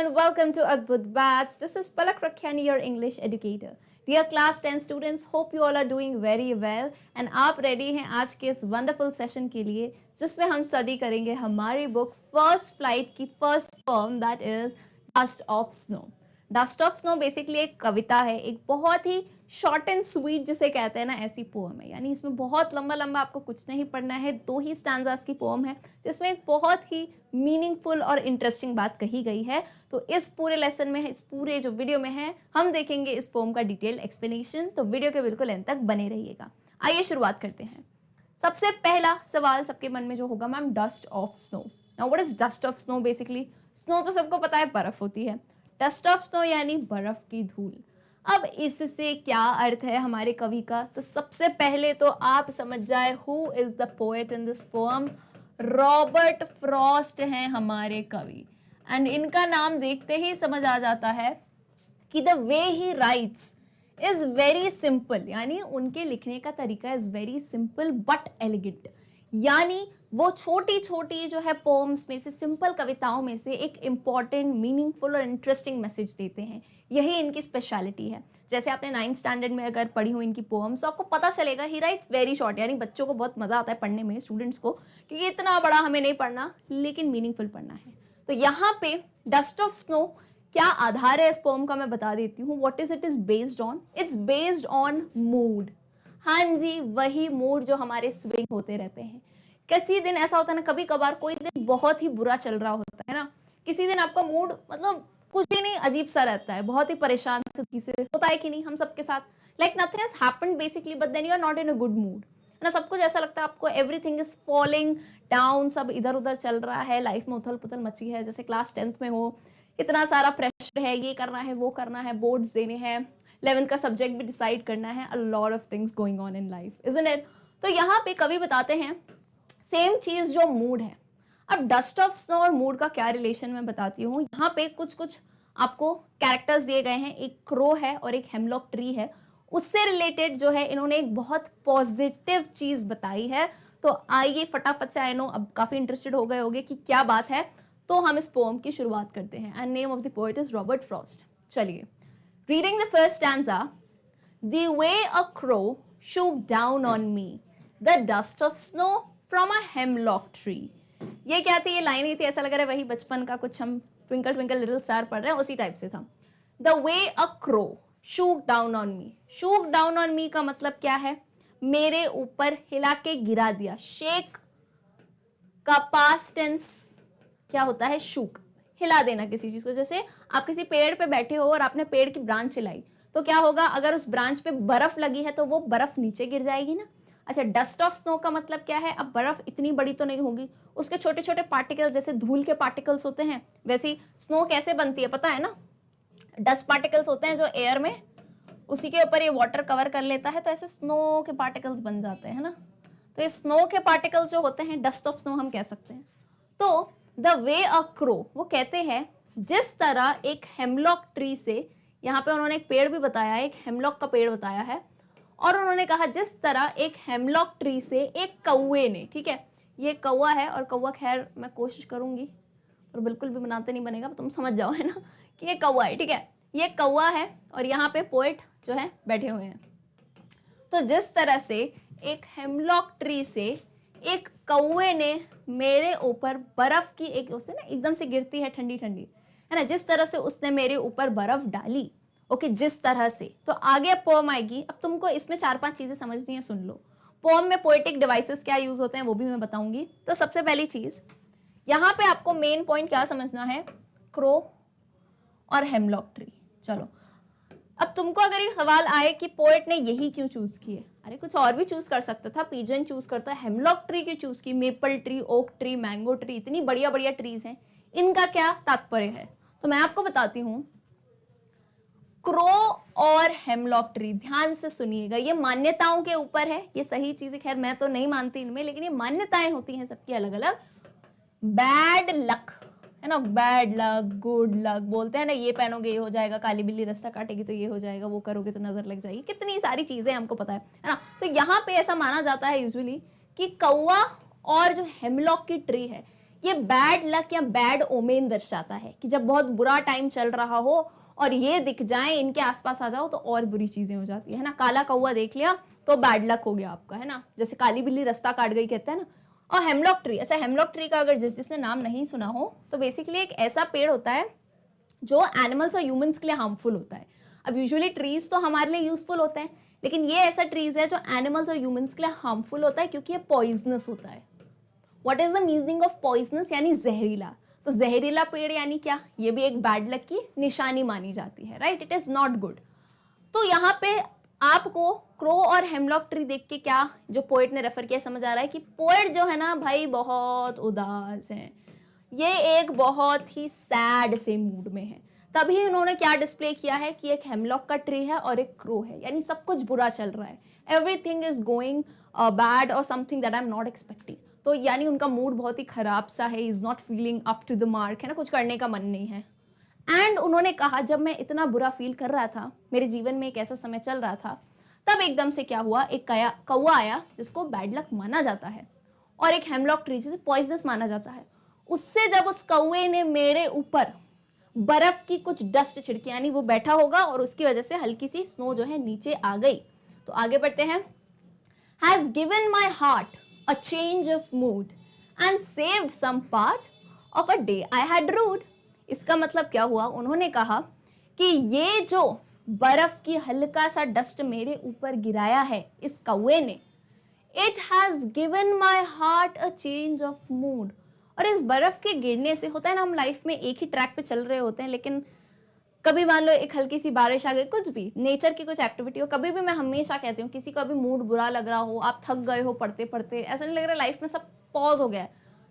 and welcome to Adbhut Batch. This is Palak Rakhiani, your English educator. Dear class 10 students, hope you all are doing very well and आप ready हैं आज के इस wonderful session के लिए जिसमें हम study करेंगे हमारी book First Flight की first poem that is Dust of Snow. Dust of snow basically एक कविता है, एक बहुत ही शॉर्ट एंड स्वीट जिसे कहते हैं ना, ऐसी पोम है। यानी इसमें बहुत लंबा लंबा आपको कुछ नहीं पढ़ना है, 2 ही स्टैंजास की पोम है जिसमें एक बहुत ही मीनिंगफुल और इंटरेस्टिंग बात कही गई है। तो इस पूरे लेसन में, इस पूरे जो वीडियो में है, हम देखेंगे इस पोम का डिटेल एक्सप्लेनेशन। तो वीडियो के बिल्कुल एंड तक बने रहिएगा। आइए शुरुआत करते हैं। सबसे पहला सवाल सबके मन में जो होगा, ma'am dust of snow. Now what is dust of snow? Basically snow तो सबको पता है बर्फ होती है, डस्ट ऑफ स्नो यानी बर्फ की धूल। अब इससे क्या अर्थ है हमारे कवि का? तो सबसे पहले तो आप समझ जाए who is the poet in this poem. Robert Frost हैं हमारे कवि, एंड इनका नाम देखते ही समझ आ जाता है कि the way he rights is very simple, यानी उनके लिखने का तरीका is very simple but elegant. यानी वो छोटी छोटी जो है पोम्स में से, सिंपल कविताओं में से एक इम्पॉर्टेंट, मीनिंगफुल और इंटरेस्टिंग मैसेज देते हैं। यही इनकी स्पेशलिटी है। जैसे आपने 9th स्टैंडर्ड में अगर पढ़ी हो इनकी पोम्स तो आपको पता चलेगा ही राइट्स वेरी शॉर्ट, यानी बच्चों को बहुत मजा आता है पढ़ने में, स्टूडेंट्स को, क्योंकि इतना बड़ा हमें नहीं पढ़ना लेकिन मीनिंगफुल पढ़ना है। तो यहाँ पे डस्ट ऑफ स्नो क्या आधार है इस पोम का, मैं बता देती हूँ। What is it is based on? It's based on mood. हाँ जी, वही मूड जो हमारे स्विंग होते रहते हैं। किसी दिन ऐसा होता है ना, कभी कभार कोई दिन बहुत ही बुरा चल रहा होता है ना, किसी दिन आपका मूड मतलब कुछ भी नहीं, अजीब सा रहता है, बहुत ही परेशान से होता है कि नहीं हम सबके साथ। Like nothing has happened basically, but then you are not in a good mood, है ना। सब कुछ ऐसा लगता है आपको, एवरीथिंग इज फॉलिंग डाउन, सब इधर उधर चल रहा है, लाइफ में उथल पुथल मची है। जैसे क्लास 10th में हो, इतना सारा प्रेशर है, ये करना है, वो करना है, बोर्ड्स देने हैं, 11th का सब्जेक्ट भी डिसाइड करना है, a lot of things going on in life, isn't it? तो यहाँ पे कवि बताते हैं सेम चीज जो मूड है। अब डस्ट ऑफ स्नो और मूड का क्या रिलेशन मैं बताती हूँ। यहाँ पे कुछ कुछ आपको कैरेक्टर्स दिए गए हैं, एक क्रो है और एक हेमलॉक ट्री है। उससे रिलेटेड जो है इन्होंने एक बहुत पॉजिटिव चीज बताई है। तो आइए फटाफट से, आई नो अब काफी इंटरेस्टेड हो गए होंगे कि क्या बात है, तो हम इस पोएम की शुरुआत करते हैं। And name of the poet is Robert Frost. चलिए, reading the first stanza. The way a crow shook down on me, the dust of snow from a hemlock tree. ये क्या थी? ये लाइन ही थी, ऐसा लग रहा है वही बचपन का कुछ हम ट्विंकल ट्विंकल लिटिल स्टार पढ़ रहे हैं, उसी टाइप से था। The way a crow shook down on me. Shook down on me का मतलब क्या है? मेरे ऊपर हिला के गिरा दिया। शेक का पास्ट टेंस क्या होता है? शूक, हिला देना किसी चीज को। जैसे आप किसी पेड़ पे बैठे हो और आपने पेड़ की ब्रांच हिलाई, तो क्या होगा? अगर उस ब्रांच पे बर्फ लगी है तो वो बर्फ नीचे गिर जाएगी ना। अच्छा, डस्ट ऑफ स्नो का मतलब क्या है? अब बर्फ इतनी बड़ी तो नहीं होगी, उसके छोटे छोटे पार्टिकल्स, जैसे धूल के पार्टिकल्स होते हैं, वैसे ही स्नो कैसे बनती है पता है ना? डस्ट पार्टिकल्स होते हैं जो एयर में, उसी के ऊपर ये वाटर कवर कर लेता है, तो ऐसे स्नो के पार्टिकल्स बन जाते हैं ना। तो ये स्नो के पार्टिकल्स जो होते हैं, डस्ट ऑफ स्नो हम कह सकते हैं। तो द वे अ क्रो, वो कहते हैं जिस तरह एक हेमलॉक ट्री से, यहाँ पे उन्होंने एक पेड़ भी बताया है, एक हेमलॉक का पेड़ बताया है, और उन्होंने कहा जिस तरह एक हेमलॉक ट्री से एक कौवे ने, ठीक है, ये कौवा है, और कौवा खैर मैं कोशिश करूंगी पर बिल्कुल भी बनाते नहीं बनेगा, तुम समझ जाओ, है ना, कि ये कौवा है, ठीक है, ये कौवा है और यहाँ पे पोएट जो है बैठे हुए हैं। तो जिस तरह से एक हेमलॉक ट्री से एक कौवे ने मेरे ऊपर बर्फ की एक, उससे ना एकदम से गिरती है ठंडी ठंडी, है ना, जिस तरह से उसने मेरे ऊपर बर्फ डाली। ओके, जिस तरह से। तो आगे अब पोएम आएगी। अब तुमको इसमें 4-5 चीजें समझनी है, सुन लो। पोएम में पोएटिक डिवाइसेस क्या यूज होते हैं वो भी मैं बताऊंगी। तो सबसे पहली चीज यहाँ पे आपको मेन पॉइंट क्या समझना है? क्रो और हेमलॉक ट्री। चलो, अब तुमको अगर ये सवाल आए कि पोएट ने यही क्यों चूज किए, अरे कुछ और भी चूज कर सकता था, पिजन चूज करता, हेमलॉक ट्री क्यों चूज की, maple tree, oak tree, mango tree, इतनी बढ़िया बढ़िया ट्रीज हैं, इनका क्या तात्पर्य है? तो मैं आपको बताती हूँ। क्रो और हेमलॉक ट्री, ध्यान से सुनिएगा, ये मान्यताओं के ऊपर है, ये सही चीजें खैर मैं तो नहीं मानती इनमें, लेकिन ये मान्यताएं होती हैं सबकी अलग अलग। बैड लक, है ना, बैड लक, गुड लक, बोलते हैं ना, ये पहनोगे ये हो जाएगा, काली बिल्ली रास्ता काटेगी तो ये हो जाएगा, वो करोगे तो नजर लग जाएगी, कितनी सारी चीजें हमको पता है ना। तो यहाँ पे ऐसा माना जाता है यूजुअली कि कौवा और जो हेमलॉक की ट्री है, ये बैड लक या बैड ओमेन दर्शाता है कि जब बहुत बुरा टाइम चल रहा हो और ये दिख जाए, इनके आसपास आ जाओ तो और बुरी चीजें हो जाती है ना। काला कौवा देख लिया तो बैड लक हो गया आपका, है ना। जैसे काली बिल्ली रास्ता काट गई कहते हैं ना। और हेमलॉक ट्री, अच्छा हेमलॉक ट्री का अगर जिसने नाम नहीं सुना हो तो बेसिकली एक ऐसा पेड़ होता है जो एनिमल्स और ह्यूमंस के लिए हार्मफुल होता है। अब यूजुअली ट्रीज तो हमारे लिए यूजफुल होते हैं, लेकिन ये ऐसा ट्रीज है जो एनिमल्स और ह्यूमंस के लिए हार्मफुल होता है क्योंकि ये पॉइजनस होता है। What is the meaning of poisonous, यानी जहरीला। तो जहरीला पेड़ यानी क्या, ये भी एक बैड लक की निशानी मानी जाती है, right. It is not good. तो यहाँ पे आपको क्रो और हेमलॉक ट्री देख के क्या जो पोएट ने रेफर किया समझ आ रहा है कि पोएट जो है ना भाई बहुत उदास है, ये एक बहुत ही सैड से मूड में है। तभी उन्होंने क्या डिस्प्ले किया है कि एक हेमलॉक का ट्री है और एक क्रो है, यानी सब कुछ बुरा चल रहा है, एवरीथिंग इज गोइंग बैड और something that I am not expecting. तो यानी उनका मूड बहुत ही खराब सा है, is not feeling up to the mark, है ना, कुछ करने का मन नहीं है। एंड उन्होंने कहा जब मैं इतना बुरा फील कर रहा था, मेरे जीवन में एक ऐसा समय चल रहा था, तब एकदम से क्या हुआ, एक कौवा आया जिसको बैड लक माना जाता है, और एक हेमलॉक ट्री जिसे पॉइजनस माना जाता है। उससे जब उस कौवे ने मेरे ऊपर बर्फ की कुछ डस्ट छिड़की, यानी वो बैठा होगा और उसकी वजह से हल्की सी स्नो जो है नीचे आ गई। तो आगे बढ़ते हैं। Has given my heart a change of mood and saved some part of a day I had rued. इसका मतलब क्या हुआ, उन्होंने कहा कि ये जो बर्फ की हल्का सा डस्ट मेरे ऊपर गिराया है इस कौवे ने, it has given my heart a change of mood. और इस बर्फ के गिरने से होता है ना, हम लाइफ में एक ही ट्रैक पे चल रहे होते हैं, लेकिन कभी मान लो एक हल्की सी बारिश आ गई, कुछ भी नेचर की कुछ एक्टिविटी हो, कभी भी मैं हमेशा कहती हूँ किसी का भी मूड बुरा लग रहा हो, आप थक गए हो पढ़ते पढ़ते, ऐसा नहीं लग रहा लाइफ में सब पॉज हो गया है,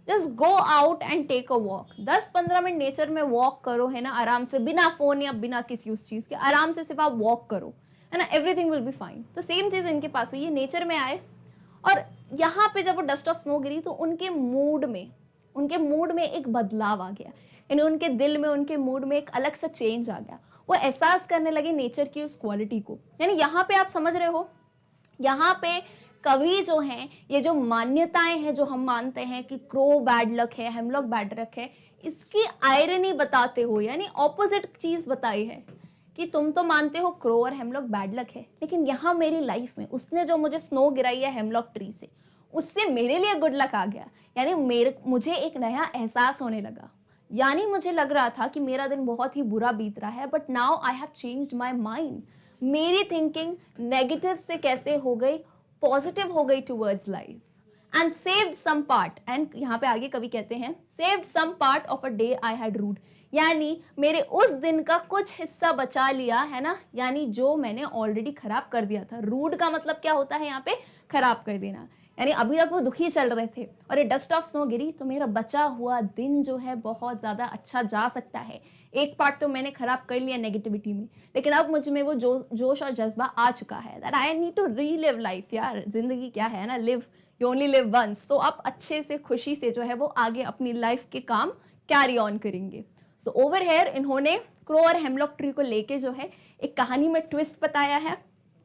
just go out and take a walk. 10-15 minute nature में वॉक करो, है ना, आराम से, बिना फोन या बिना किसी उस चीज के, आराम से सिर्फ आप वॉक करो, है ना, एवरीथिंग विल बी फाइन। तो सेम चीज इनके पास हुई, ये नेचर में आए और यहाँ पे जब वो डस्ट ऑफ स्नो गिरी तो उनके मूड में एक बदलाव आ गया, यानी उनके दिल में, उनके मूड में एक अलग सा चेंज आ गया। वो एहसास करने लगे नेचर की उस क्वालिटी को। यानी यहाँ पे आप समझ रहे हो, यहाँ पे कवि जो हैं, ये जो मान्यताएं हैं जो हम मानते हैं कि क्रो बैड लक है, हेमलॉक बैड लक है, इसकी आयरनी बताते हो, यानी ऑपोजिट चीज बताई है कि तुम तो मानते हो क्रो और हेमलॉक बैड लक है, लेकिन यहाँ मेरी लाइफ में उसने जो मुझे स्नो गिराई है हेमलॉक ट्री से, उससे मेरे लिए गुड लक आ गया। यानी मुझे एक नया एहसास होने लगा। यानी मुझे लग रहा था कि मेरा दिन बहुत ही बुरा बीत रहा है, but now I have changed my mind. मेरी थिंकिंग नेगेटिव से कैसे हो गई, पॉजिटिव हो गई towards life. And saved some part, and यहाँ पे आगे कवि कहते हैं saved some part of a day I had rued, यानी मेरे उस दिन का कुछ हिस्सा बचा लिया, है ना, यानी जो मैंने ऑलरेडी खराब कर दिया था। रूड का मतलब क्या होता है यहाँ पे, खराब कर देना। यानी अभी तक वो दुखी चल रहे थे और ये डस्ट ऑफ स्नो गिरी तो मेरा बचा हुआ दिन जो है बहुत ज्यादा अच्छा जा सकता है। एक पार्ट तो मैंने खराब कर लिया नेगेटिविटी में, लेकिन अब मुझ में वो जोश और जज्बा आ चुका है that I need to relive life. यार जिंदगी क्या है ना, live you only live once. तो आप अच्छे से, खुशी से जो है वो आगे अपनी लाइफ के काम कैरी ऑन करेंगे। सो ओवर हेयर इन्होंने क्रो और हेमलॉक ट्री को लेके जो है एक कहानी में ट्विस्ट बताया है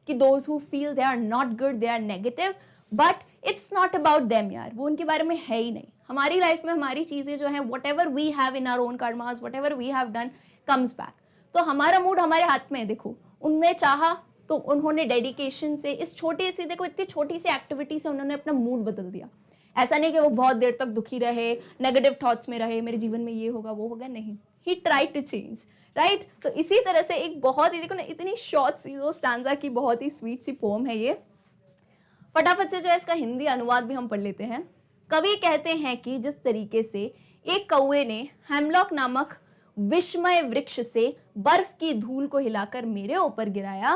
कि those who feel they are not good, they are negative, but it's not about them. यार वो उनके बारे में है ही नहीं। हमारी लाइफ में हमारी चीजें जो हैं, whatever we have in our own karmas, whatever we have done comes back. तो हमारा मूड हमारे हाथ में है। देखो उनने चाहा तो उन्होंने डेडिकेशन से, इस छोटी सी, देखो इतनी छोटी सी एक्टिविटी से उन्होंने अपना मूड बदल दिया। ऐसा नहीं कि वो बहुत देर तक दुखी रहे, नेगेटिव थॉट्स में रहे, मेरे जीवन में ये होगा वो होगा, नहीं, ही ट्राई टू चेंज, राइट। तो इसी तरह से एक बहुत ही, देखो ना, इतनी शॉर्ट सी स्टैंजा की बहुत ही स्वीट सी पोम है ये। फटाफट से जो है इसका हिंदी अनुवाद भी हम पढ़ लेते हैं। कवि कहते हैं कि जिस तरीके से एक कौवे ने हेमलॉक नामक विस्मय वृक्ष से बर्फ की धूल को हिलाकर मेरे ऊपर गिराया,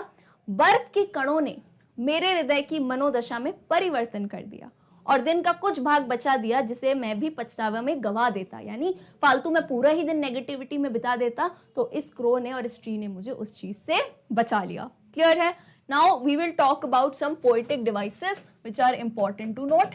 बर्फ के कणों ने मेरे हृदय की मनोदशा में परिवर्तन कर दिया और दिन का कुछ भाग बचा दिया जिसे मैं भी पछतावा में गवा देता। यानी फालतू में पूरा ही दिन नेगेटिविटी में बिता देता, तो इस क्रो ने और इस ट्री ने मुझे उस चीज से बचा लिया। क्लियर है? Now we will talk about some poetic devices which are important to note.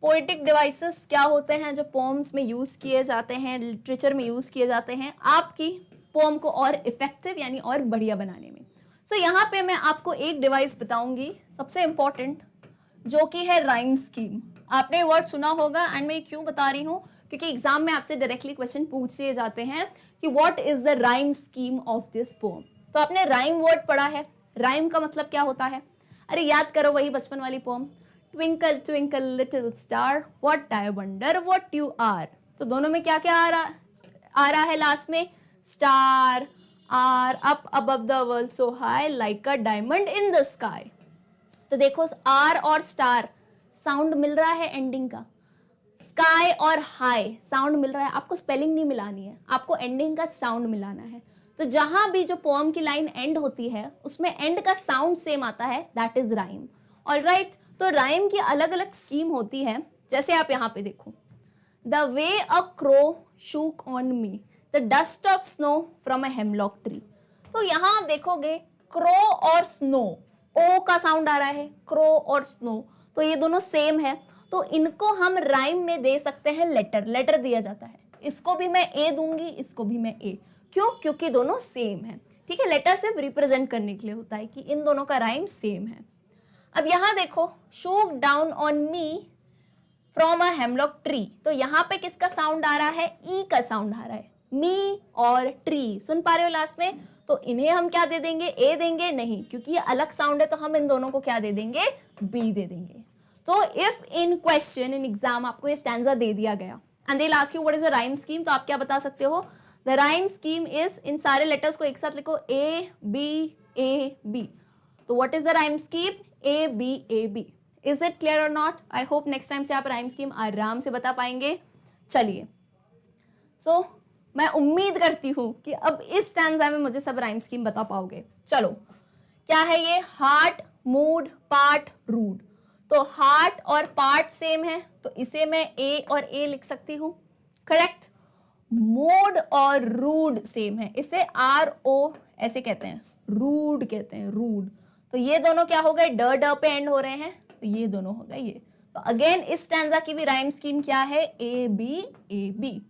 Poetic devices क्या होते हैं जो पोम्स में यूज किए जाते हैं, लिटरेचर में यूज किए जाते हैं आपकी पोम को और इफेक्टिव यानी और बढ़िया बनाने में। So यहाँ पे मैं आपको एक डिवाइस बताऊंगी सबसे इंपॉर्टेंट, जो कि है राइम स्कीम। आपने वर्ड सुना होगा एंड मैं क्यों बता रही हूँ, क्योंकि एग्जाम में आपसे डायरेक्टली क्वेश्चन पूछ लिए जाते हैं कि what is the rhyme scheme of this pome. तो आपने राइम वर्ड पढ़ा है, राइम का मतलब क्या होता है? अरे याद करो वही बचपन वाली poem, twinkle twinkle little star what I wonder what you are. तो दोनों में क्या क्या आ रहा है लास्ट में? Star are up above the world so high like a diamond in the sky. तो देखो आर और स्टार साउंड मिल रहा है एंडिंग का, स्काई और हाई साउंड मिल रहा है, आपको स्पेलिंग नहीं मिलानी है, आपको एंडिंग का साउंड मिलाना है। तो जहां भी जो पोएम की लाइन एंड होती है उसमें एंड का साउंड सेम आता है, दैट इज राइम। ऑलराइट, तो राइम की अलग अलग स्कीम होती है। जैसे आप यहाँ पे देखो, the way a crow shook on me the dust of snow from a hemlock tree. तो यहाँ आप देखोगे क्रो और स्नो, ओ का साउंड आ रहा है, क्रो और स्नो, तो ये दोनों सेम है, तो इनको हम राइम में दे सकते हैं लेटर, लेटर दिया जाता है। इसको भी मैं ए दूंगी, इसको भी मैं ए, क्यों? क्योंकि दोनों सेम है। ठीक है, लेटर सिर्फ रिप्रेजेंट करने के लिए होता है कि इन दोनों का राइम सेम है। अब यहां देखो, shook down on me from a hemlock tree, तो यहाँ पे किसका साउंड आ रहा है? ई का साउंड आ रहा है, मी और ट्री, सुन पा रहे हो लास्ट में? तो इन्हें हम क्या दे देंगे? ए देंगे? नहीं, क्योंकि ये अलग साउंड है, तो हम इन दोनों को क्या दे देंगे? बी दे देंगे। तो if in question in exam आपको ये स्टैंजा दे दिया गया and they will ask you what is the rhyme scheme, तो आप क्या बता सकते हो? द राइम स्कीम इज, इन सारे लेटर्स को एक साथ लिखो, ए बी। तो what is the rhyme scheme? A B. Is it clear और not? I hope next time से आप राइम स्कीम आराम से बता पाएंगे। चलिए, सो मैं उम्मीद करती हूं कि अब इस स्टैंजा में मुझे सब राइम स्कीम बता पाओगे। चलो, क्या है ये? Heart, mood, part, rued. तो हार्ट और पार्ट सेम है, तो इसे मैं ए और ए लिख सकती हूं, करेक्ट। मूड और रूड सेम है, इसे आर ओ ऐसे कहते हैं, रूड कहते हैं, रूड। तो ये दोनों क्या हो गए? ड पे एंड हो रहे हैं, तो ये दोनों हो गए ये। तो अगेन इस स्टैंजा की भी राइम स्कीम क्या है? A B.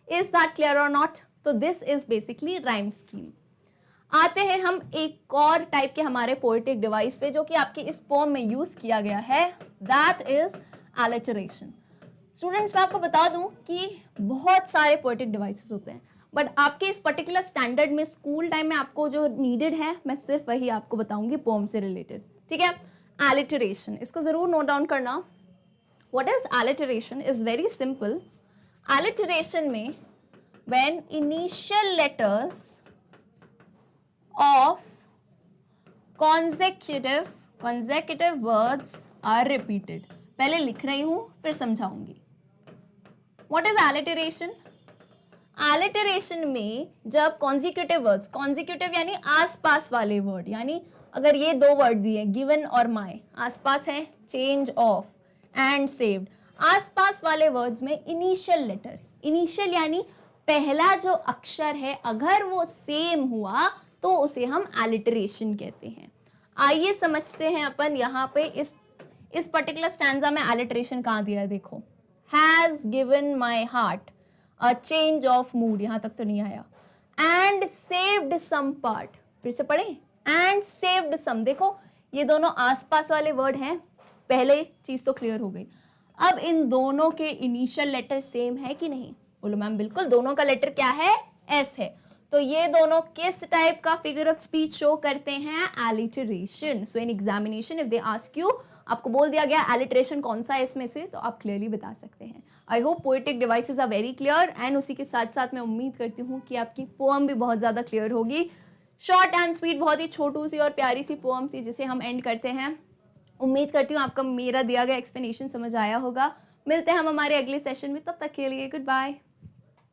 Is that clear और नॉट? तो this is basically rhyme scheme. आते हैं हम एक और टाइप के हमारे पोएटिक डिवाइस पे जो कि आपके इस पोम में यूज किया गया है, दैट इज एलिटरेशन। स्टूडेंट्स, मैं आपको बता दूं कि बहुत सारे पोएटिक डिवाइसेस होते हैं, बट आपके इस पर्टिकुलर स्टैंडर्ड में स्कूल टाइम में आपको जो नीडेड है, मैं सिर्फ वही आपको बताऊंगी पोम से रिलेटेड। ठीक है, एलिटरेशन, इसको जरूर नोट डाउन करना। What is alliteration? Is very simple. Alliteration में when initial letters of consecutive words are repeated, पहले लिख रही हूं फिर समझाऊंगी। What is alliteration? alliteration में जब consecutive words, consecutive यानी आसपास वाले वर्ड, यानी अगर ये दो वर्ड दिए given और my, आसपास है change of and saved, आसपास वाले वर्ड्स में इनिशियल लेटर, इनिशियल यानी पहला जो अक्षर है, अगर वो सेम हुआ तो उसे हम एलिटरेशन कहते हैं। आइए समझते हैं अपन यहाँ पे इस पर्टिकुलर स्टैंजा में एलिटरेशन कहाँ दिया है, देखो। Has given my heart a change of mood, यहाँ तक तो नहीं आया। एंड सेव्ड सम पार्ट, फिर से पढ़े, एंड सेव्ड सम। देखो ये दोनों आसपास वाले वर्ड हैं, पहले चीज तो क्लियर हो गई। अब इन दोनों के इनिशियल लेटर सेम है कि नहीं? बोलो मैम बिल्कुल, दोनों का लेटर क्या है? एस है। तो ये दोनों किस टाइप का फिगर ऑफ स्पीच शो करते हैं? Alliteration. So in examination if they ask you, आपको बोल दिया गया एलिटरेशन कौन सा है इसमें से, तो आप क्लियरली बता सकते हैं। I hope poetic devices are very clear, and उसी के साथ साथ मैं उम्मीद करती हूँ कि आपकी पोएम भी बहुत ज़्यादा क्लियर होगी। शॉर्ट एंड स्वीट, बहुत ही छोटू सी और प्यारी सी पोएम थी जिसे हम एंड करते हैं। उम्मीद करती हूँ आपका मेरा दिया गया एक्सप्लेनेशन समझ आया होगा। मिलते हैं हम हमारे अगले सेशन में, तब तक के लिए गुड बाय।